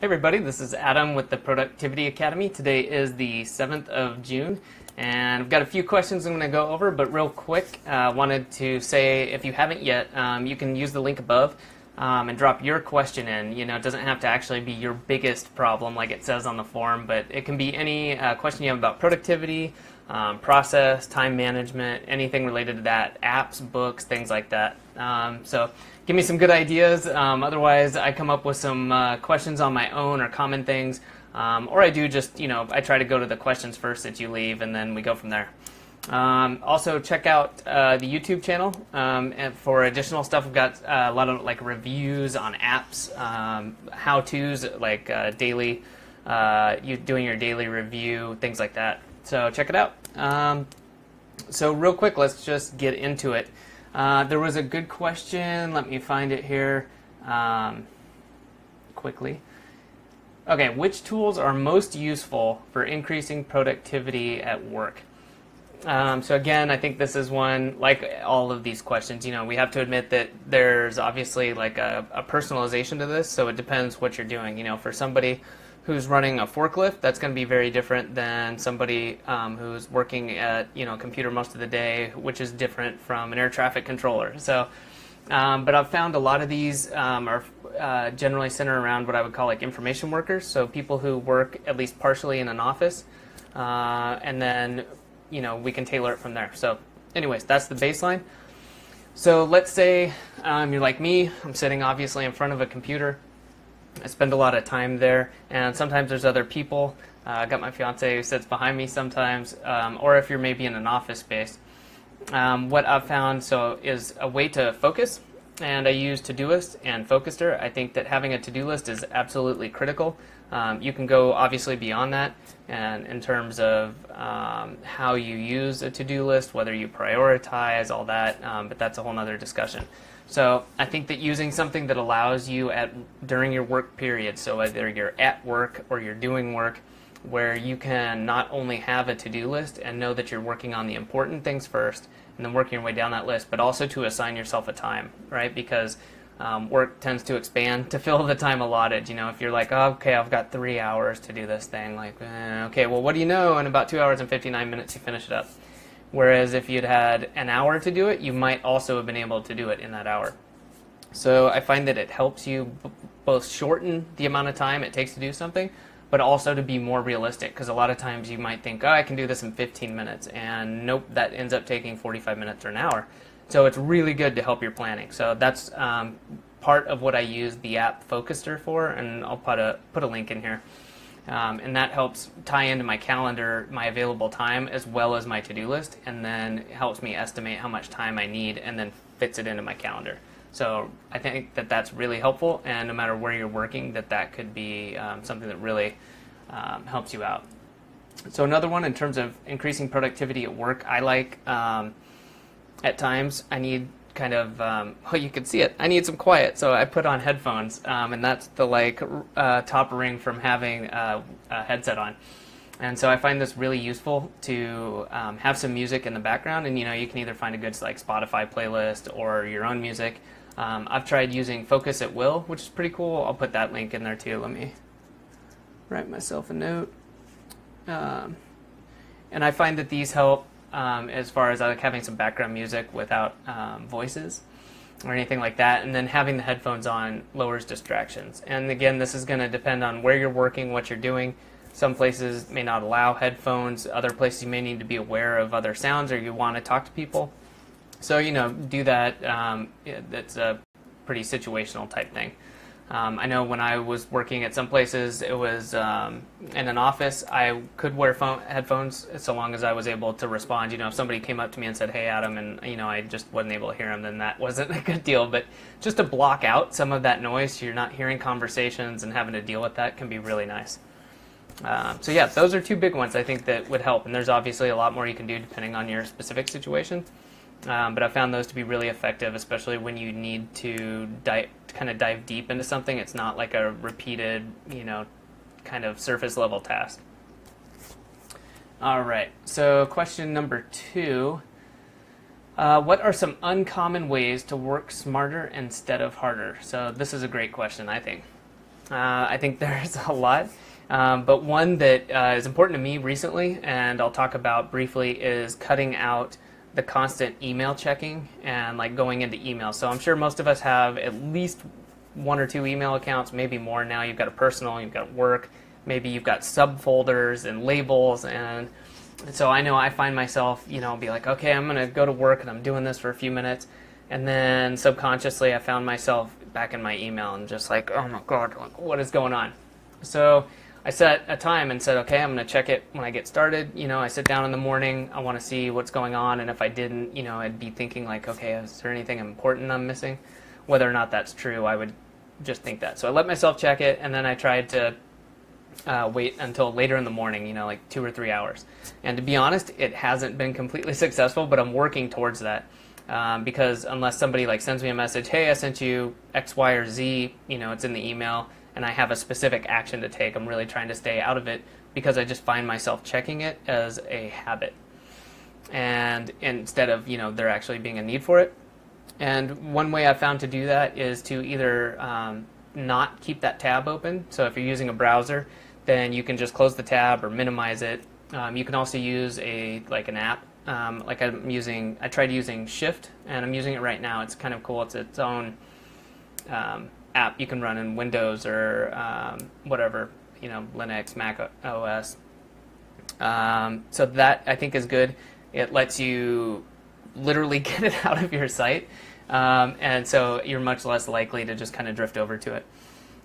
Hey everybody, this is Adam with the Productivity Academy. Today is the 7th of June, and I've got a few questions I'm going to go over, but real quick, wanted to say if you haven't yet, you can use the link above and drop your question in. You know, it doesn't have to actually be your biggest problem like it says on the form, but it can be any question you have about productivity, process, time management, anything related to that, apps, books, things like that. So give me some good ideas. Otherwise, I come up with some questions on my own or common things. Or I do just, I try to go to the questions first that you leave, and then we go from there. Also, check out the YouTube channel. And for additional stuff, we've got a lot of like reviews on apps, how-tos, like daily, you doing your daily review, things like that. So check it out. So real quick, let's just get into it. There was a good question. Let me find it here quickly. Okay, which tools are most useful for increasing productivity at work? So again, I think this is one, like all of these questions, we have to admit that there's obviously like a personalization to this, so it depends what you're doing. For somebody who's running a forklift, that's going to be very different than somebody who's working at a computer most of the day, which is different from an air traffic controller. So, but I've found a lot of these are generally centered around what I would call like information workers, so people who work at least partially in an office, and then we can tailor it from there. So, anyways, that's the baseline. So let's say you're like me. I'm sitting obviously in front of a computer. I spend a lot of time there, and sometimes there's other people. I got my fiance who sits behind me sometimes, or if you're maybe in an office space. What I've found is a way to focus, and I use Todoist and Focuster. I think that having a to-do list is absolutely critical. You can go obviously beyond that, and in terms of how you use a to-do list, whether you prioritize, all that, but that's a whole nother discussion. So I think that using something that allows you during your work period, so whether you're at work or you're doing work, where you can not only have a to-do list and know that you're working on the important things first and then working your way down that list, but also to assign yourself a time, right? Because work tends to expand to fill the time allotted. If you're like, oh, okay, I've got 3 hours to do this thing, like, okay, well, what do you know? In about 2 hours and 59 minutes, you finish it up. Whereas if you'd had an hour to do it, you might also have been able to do it in that hour. So I find that it helps you both shorten the amount of time it takes to do something, but also to be more realistic, because a lot of times you might think, oh, I can do this in 15 minutes, and nope, that ends up taking 45 minutes or an hour. So it's really good to help your planning. So that's part of what I use the app Focuster for, and I'll put a link in here. And that helps tie into my calendar my available time as well as my to-do list, and then it helps me estimate how much time I need and then fits it into my calendar. So I think that that's really helpful, and no matter where you're working, that could be something that really helps you out. So another one in terms of increasing productivity at work, I like at times I need kind of, well, you can see it, I need some quiet, so I put on headphones, and that's the top ring from having a headset on. And so I find this really useful to have some music in the background, and you can either find a good like Spotify playlist or your own music. I've tried using Focus at Will, which is pretty cool. I'll put that link in there too. Let me write myself a note. And I find that these help as far as like having some background music without voices or anything like that, and then having the headphones on lowers distractions. And again, this is going to depend on where you're working, what you're doing. Some places may not allow headphones. Other places you may need to be aware of other sounds, or you want to talk to people. So do that. That's a pretty situational type thing. I know when I was working at some places, it was in an office, I could wear headphones so long as I was able to respond. If somebody came up to me and said, hey, Adam, and I just wasn't able to hear them, then that wasn't a good deal. But just to block out some of that noise so you're not hearing conversations and having to deal with that can be really nice. So yeah, those are two big ones I think that would help. And there's obviously a lot more you can do depending on your specific situation. But I found those to be really effective, especially when you need to kind of dive deep into something. It's not like a repeated, kind of surface level task. All right, so question number 2. What are some uncommon ways to work smarter instead of harder? So this is a great question, I think. I think there's a lot. But one that is important to me recently, and I'll talk about briefly, is cutting out the constant email checking and like going into email. So I'm sure most of us have at least one or two email accounts, maybe more now. You've got a personal, you've got work, maybe you've got subfolders and labels. And so I know I find myself, be like, okay, I'm going to go to work and I'm doing this for a few minutes. And then subconsciously I found myself back in my email and just like, oh my God, like, what is going on? So I set a time and said, okay, I'm going to check it when I get started. I sit down in the morning, I want to see what's going on. And if I didn't, I'd be thinking like, okay, is there anything important I'm missing? Whether or not that's true, I would just think that. So I let myself check it, and then I tried to wait until later in the morning, like 2 or 3 hours. And to be honest, it hasn't been completely successful, but I'm working towards that. Because unless somebody like sends me a message, hey, I sent you X, Y, or Z, it's in the email, and I have a specific action to take, I'm really trying to stay out of it because I just find myself checking it as a habit. And instead of, there actually being a need for it. And one way I found to do that is to either not keep that tab open. So if you're using a browser, then you can just close the tab or minimize it. You can also use an app. I tried using Shift, and I'm using it right now. It's kind of cool. It's its own app you can run in Windows or whatever, Linux, Mac OS. So that I think is good. It lets you literally get it out of your site, and so you're much less likely to just kind of drift over to it.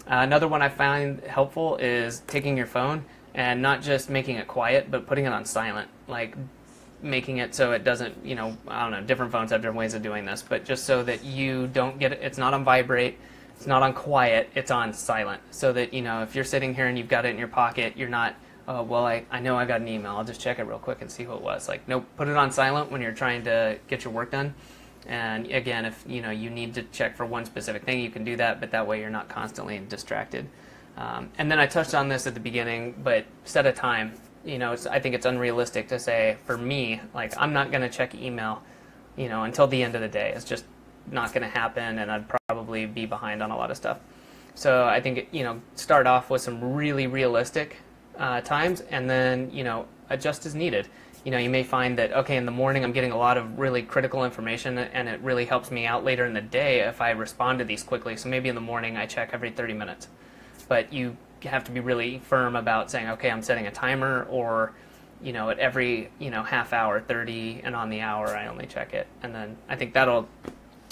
Another one I find helpful is taking your phone and not just making it quiet, but putting it on silent, like making it so it doesn't, I don't know, different phones have different ways of doing this, but just so that you don't get it, it's not on vibrate, it's not on quiet, it's on silent, so that, if you're sitting here and you've got it in your pocket, you're not, oh, well, I know I got an email, I'll just check it real quick and see who it was. Like, nope, put it on silent when you're trying to get your work done. And again, if you need to check for one specific thing, you can do that, but that way you're not constantly distracted. And then I touched on this at the beginning, but set a time. I think it's unrealistic to say, for me, like, I'm not going to check email, until the end of the day. It's just not going to happen, and I'd probably be behind on a lot of stuff. So I think, start off with some really realistic times, and then, adjust as needed. You may find that, okay, in the morning I'm getting a lot of really critical information, and it really helps me out later in the day if I respond to these quickly. So maybe in the morning I check every 30 minutes. But you have to be really firm about saying, okay, I'm setting a timer, or, at every, half hour, 30, and on the hour I only check it. And then I think that'll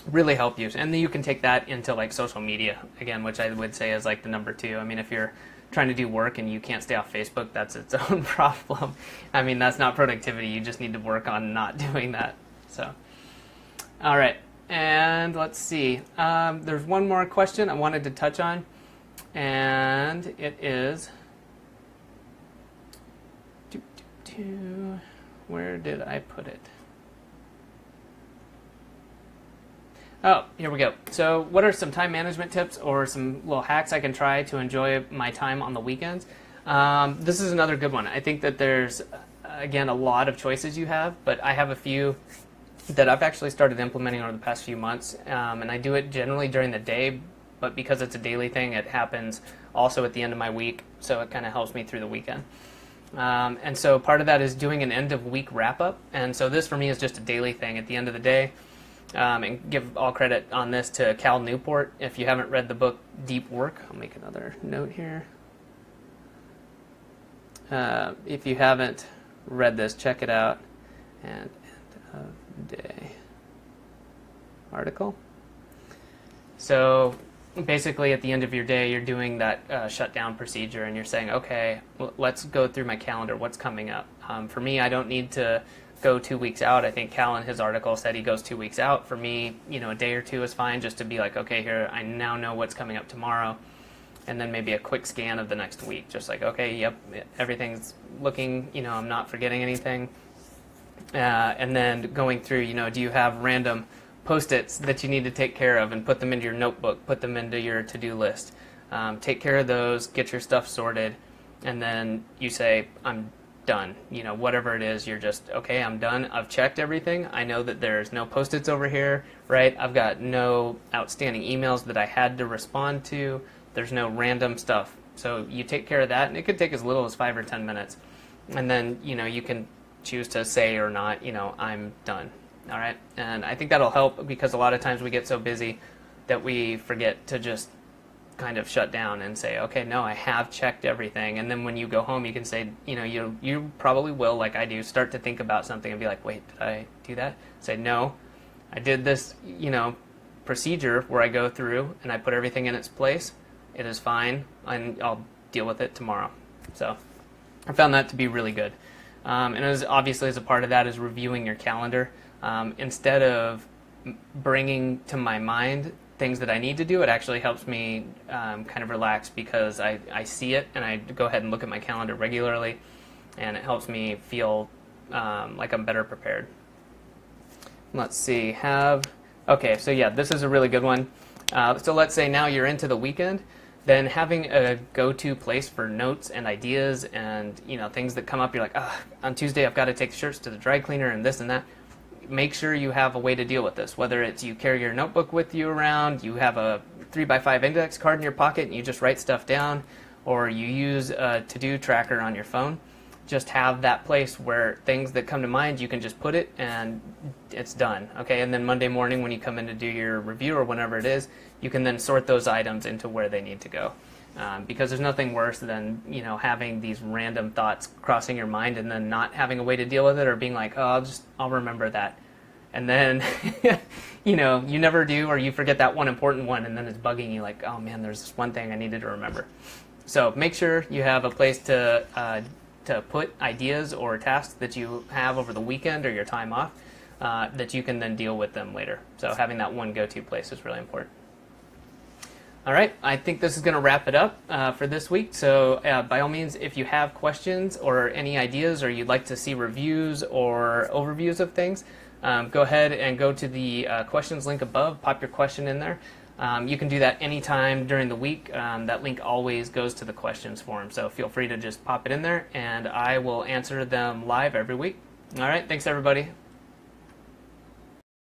really help you. And then you can take that into like social media, again, which I would say is like the number 2. I mean, if you're trying to do work and you can't stay off Facebook, that's its own problem. I mean, that's not productivity. You just need to work on not doing that. So, all right. And let's see. There's one more question I wanted to touch on, and it is, where did I put it? Oh, here we go. So what are some time management tips or some little hacks I can try to enjoy my time on the weekends? This is another good one. I think that there's, again, a lot of choices you have, but I have a few that I've actually started implementing over the past few months, and I do it generally during the day, but because it's a daily thing, it happens also at the end of my week, so it kind of helps me through the weekend. And so part of that is doing an end-of-week wrap-up, and so this for me is just a daily thing at the end of the day. And give all credit on this to Cal Newport. If you haven't read the book Deep Work, I'll make another note here. If you haven't read this, check it out. And end of day article. So basically at the end of your day, you're doing that shutdown procedure, and you're saying, okay, let's go through my calendar. What's coming up? For me, I don't need to go 2 weeks out. I think Cal in his article said he goes 2 weeks out. For me, a day or two is fine, just to be like, okay, here, I now know what's coming up tomorrow. And then maybe a quick scan of the next week. Just like, okay, yep, everything's looking, I'm not forgetting anything. And then going through, do you have random Post-its that you need to take care of and put them into your notebook, put them into your to-do list. Take care of those, get your stuff sorted, and then you say, I'm done. Whatever it is, you're just, okay, I'm done. I've checked everything. I know that there's no Post-its over here, right? I've got no outstanding emails that I had to respond to. There's no random stuff. So you take care of that, and it could take as little as 5 or 10 minutes. And then, you can choose to say or not, I'm done. All right? And I think that'll help, because a lot of times we get so busy that we forget to just kind of shut down and say, okay, no, I have checked everything. And then when you go home, you can say, you probably will, like I do, start to think about something and be like, wait, did I do that? Say, no, I did this, procedure where I go through and I put everything in its place. It is fine, and I'll deal with it tomorrow. So I found that to be really good. And as obviously as a part of that is reviewing your calendar. Instead of bringing to my mind things that I need to do, it actually helps me kind of relax, because I see it and I go ahead and look at my calendar regularly, and it helps me feel like I'm better prepared. Let's see, okay, so yeah, this is a really good one. So let's say now you're into the weekend, then having a go-to place for notes and ideas and things that come up, you're like, on Tuesday I've got to take the shirts to the dry cleaner and this and that. Make sure you have a way to deal with this, whether it's you carry your notebook with you around, you have a 3x5 index card in your pocket and you just write stuff down, or you use a to-do tracker on your phone. Just have that place where things that come to mind, you can just put it and it's done. Okay, and then Monday morning when you come in to do your review or whenever it is, you can then sort those items into where they need to go. Because there's nothing worse than having these random thoughts crossing your mind and then not having a way to deal with it, or being like, oh, I'll remember that, and then you never do, or you forget that one important one, and then it's bugging you like, oh man, there's this one thing I needed to remember. So make sure you have a place to put ideas or tasks that you have over the weekend or your time off, that you can then deal with them later. So having that one go-to place is really important. All right, I think this is going to wrap it up for this week. So by all means, if you have questions or any ideas, or you'd like to see reviews or overviews of things, go ahead and go to the questions link above, pop your question in there. You can do that anytime during the week. That link always goes to the questions forum, so feel free to just pop it in there, and I will answer them live every week. All right, thanks everybody.